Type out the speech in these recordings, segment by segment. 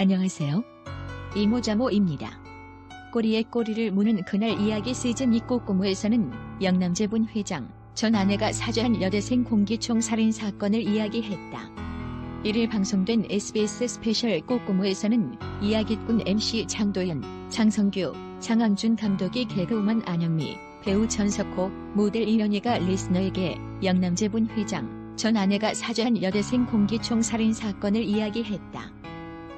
안녕하세요. 이모자모입니다. 꼬리에 꼬리를 무는 그날 이야기 시즌2 꼬꼬무에서는 영남재분 회장 전 아내가 사죄한 여대생 공기총 살인 사건을 이야기했다. 1일 방송된 SBS 스페셜 꼬꼬무에서는 이야기꾼 MC 장도연, 장성규, 장항준 감독이 개그우먼 안영미, 배우 전석호, 모델 이연희가 리스너에게 영남재분 회장 전 아내가 사죄한 여대생 공기총 살인 사건을 이야기했다.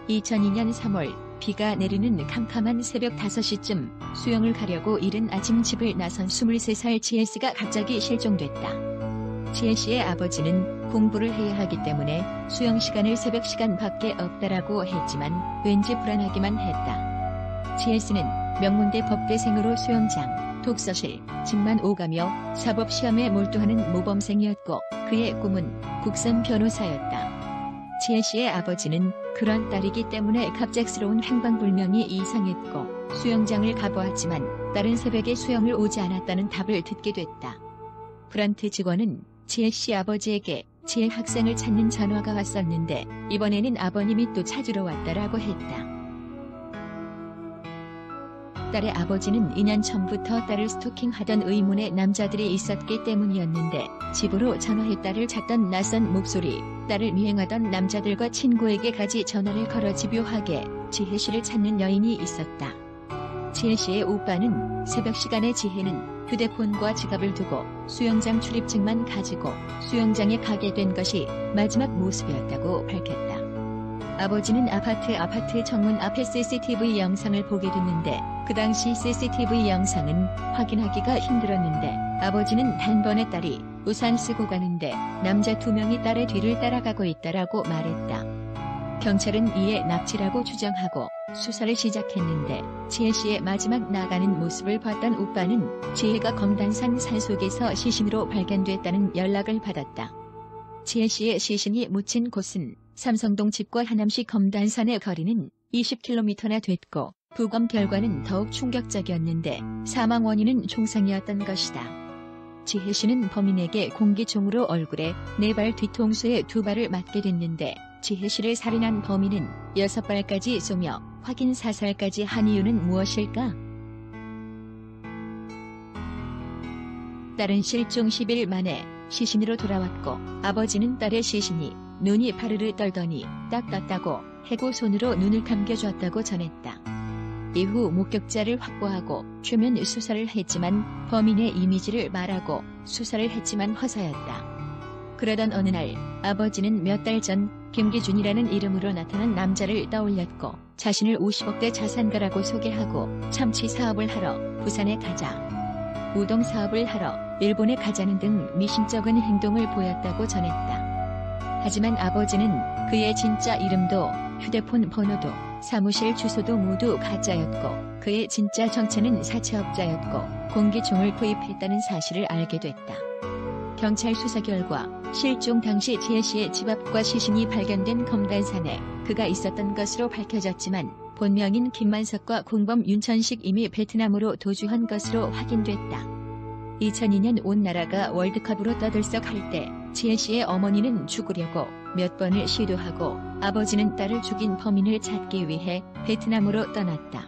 2002년 3월 비가 내리는 캄캄한 새벽 5시쯤 수영을 가려고 이른 아침 집을 나선 23살 지혜씨가 갑자기 실종됐다. 지혜씨의 아버지는 공부를 해야 하기 때문에 수영 시간을 새벽 시간밖에 없다라고 했지만 왠지 불안하기만 했다. 지혜씨는 명문대 법대생으로 수영장, 독서실, 집만 오가며 사법시험에 몰두하는 모범생이었고 그의 꿈은 국선 변호사였다. 지혜씨의 아버지는 그런 딸이기 때문에 갑작스러운 행방불명이 이상했고 수영장을 가보았지만 딸은 새벽에 수영을 오지 않았다는 답을 듣게 됐다. 프런트 직원은 지혜씨 아버지에게 지혜 학생을 찾는 전화가 왔었는데 이번에는 아버님이 또 찾으러 왔다라고 했다. 딸의 아버지는 2년 전부터 딸을 스토킹하던 의문의 남자들이 있었기 때문이었는데 집으로 전화해 딸을 찾던 낯선 목소리, 딸을 미행하던 남자들과 친구에게까지 전화를 걸어 집요하게 지혜씨를 찾는 여인이 있었다. 지혜씨의 오빠는 새벽 시간에 지혜는 휴대폰과 지갑을 두고 수영장 출입증만 가지고 수영장에 가게 된 것이 마지막 모습이었다고 밝혔다. 아버지는 아파트 정문 앞에 CCTV 영상을 보게 됐는데 그 당시 CCTV 영상은 확인하기가 힘들었는데 아버지는 단번에 딸이 우산 쓰고 가는데 남자 2명이 딸의 뒤를 따라가고 있다라고 말했다. 경찰은 이에 납치라고 주장하고 수사를 시작했는데 지혜씨의 마지막 나가는 모습을 봤던 오빠는 지혜가 검단산 산속에서 시신으로 발견됐다는 연락을 받았다. 지혜씨의 시신이 묻힌 곳은 삼성동 집과 하남시 검단산의 거리는 20km나 됐고 부검 결과는 더욱 충격적이었는데 사망 원인은 총상이었던 것이다. 지혜씨는 범인에게 공기총으로 얼굴에 4발 뒤통수에 2발을 맞게 됐는데 지혜씨를 살인한 범인은 6발까지 쏘며 확인 사살까지 한 이유는 무엇일까? 딸은 실종 10일 만에 시신으로 돌아왔고 아버지는 딸의 시신이 눈이 파르르 떨더니 딱 떴다고 해고 손으로 눈을 감겨줬다고 전했다. 이후 목격자를 확보하고 최면 수사를 했지만 범인의 이미지를 말하고 수사를 했지만 허사였다. 그러던 어느 날 아버지는 몇 달 전 김기준이라는 이름으로 나타난 남자를 떠올렸고 자신을 50억대 자산가라고 소개하고 참치 사업을 하러 부산에 가자, 우동 사업을 하러 일본에 가자는 등 미심쩍은 행동을 보였다고 전했다. 하지만 아버지는 그의 진짜 이름도 휴대폰 번호도 사무실 주소도 모두 가짜였고 그의 진짜 정체는 사채업자였고 공기총을 구입했다는 사실을 알게 됐다. 경찰 수사 결과 실종 당시 지혜씨의 집 앞과 시신이 발견된 검단산에 그가 있었던 것으로 밝혀졌지만 본명인 김만석과 공범 윤천식 이미 베트남으로 도주한 것으로 확인됐다. 2002년 온 나라가 월드컵으로 떠들썩할 때 지혜씨의 어머니는 죽으려고 몇 번을 시도하고 아버지는 딸을 죽인 범인을 찾기 위해 베트남으로 떠났다.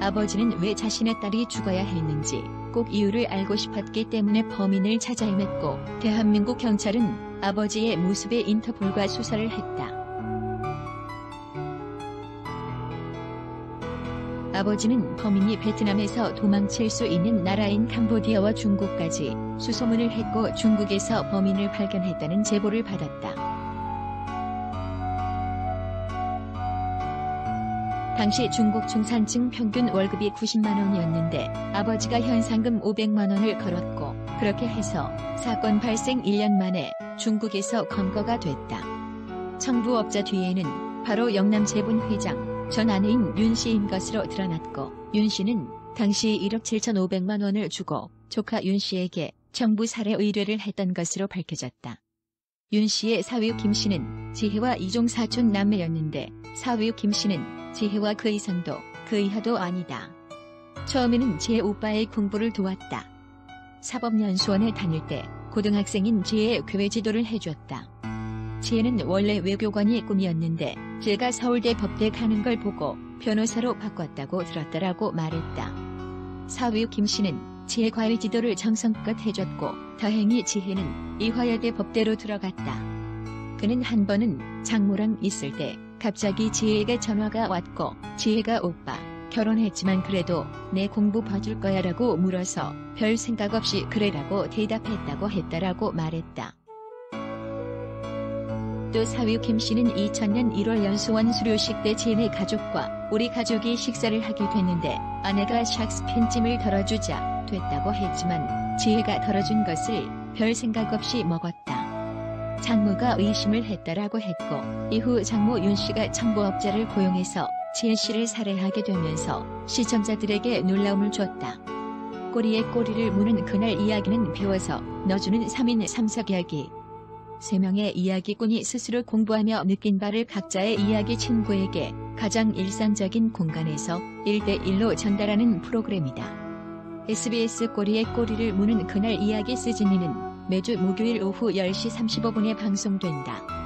아버지는 왜 자신의 딸이 죽어야 했는지 꼭 이유를 알고 싶었기 때문에 범인을 찾아 헤맸고 대한민국 경찰은 아버지의 모습에 인터폴과 수사를 했다. 아버지는 범인이 베트남에서 도망칠 수 있는 나라인 캄보디아와 중국까지 수소문을 했고 중국에서 범인을 발견했다는 제보를 받았다. 당시 중국 중산층 평균 월급이 90만 원이었는데 아버지가 현상금 500만 원을 걸었고 그렇게 해서 사건 발생 1년 만에 중국에서 검거가 됐다. 청부업자 뒤에는 바로 영남재분 회장 전 아내인 윤씨인 것으로 드러났고 윤씨는 당시 1억 7,500만 원을 주고 조카 윤씨에게 청부 살해 의뢰를 했던 것으로 밝혀졌다. 윤씨의 사위 김씨는 지혜와 이종 사촌 남매였는데 사위 김씨는 지혜와 그 이상도 그 이하도 아니다. 처음에는 지혜 오빠의 공부를 도왔다. 사법연수원에 다닐 때 고등학생인 지혜의 교회 지도를 해줬다. 지혜는 원래 외교관이 꿈이었는데 제가 서울대 법대 가는 걸 보고 변호사로 바꿨다고 들었다라고 말했다. 사위 김씨는 지혜 과외 지도를 정성껏 해줬고 다행히 지혜는 이화여대 법대로 들어갔다. 그는 한 번은 장모랑 있을 때 갑자기 지혜에게 전화가 왔고 지혜가 오빠 결혼했지만 그래도 내 공부 봐줄 거야 라고 물어서 별 생각 없이 그래라고 대답했다고 했다라고 말했다. 또 사위 김씨는 2000년 1월 연수원 수료식 때 지혜네 가족과 우리 가족이 식사를 하게 됐는데 아내가 샥스핀찜을 덜어주자 됐다고 했지만 지혜가 덜어준 것을 별 생각 없이 먹었다. 장모가 의심을 했다라고 했고 이후 장모 윤씨가 정보업자를 고용해서 지혜씨를 살해하게 되면서 시청자들에게 놀라움을 줬다. 꼬리에 꼬리를 무는 그날 이야기는 배워서 넣어주는 3인 3석 이야기. 3명의 이야기꾼이 스스로 공부하며 느낀 바를 각자의 이야기 친구에게 가장 일상적인 공간에서 1대1로 전달하는 프로그램이다. SBS 꼬리에 꼬리를 무는 그날 이야기 시즌2는 매주 목요일 오후 10시 35분에 방송된다.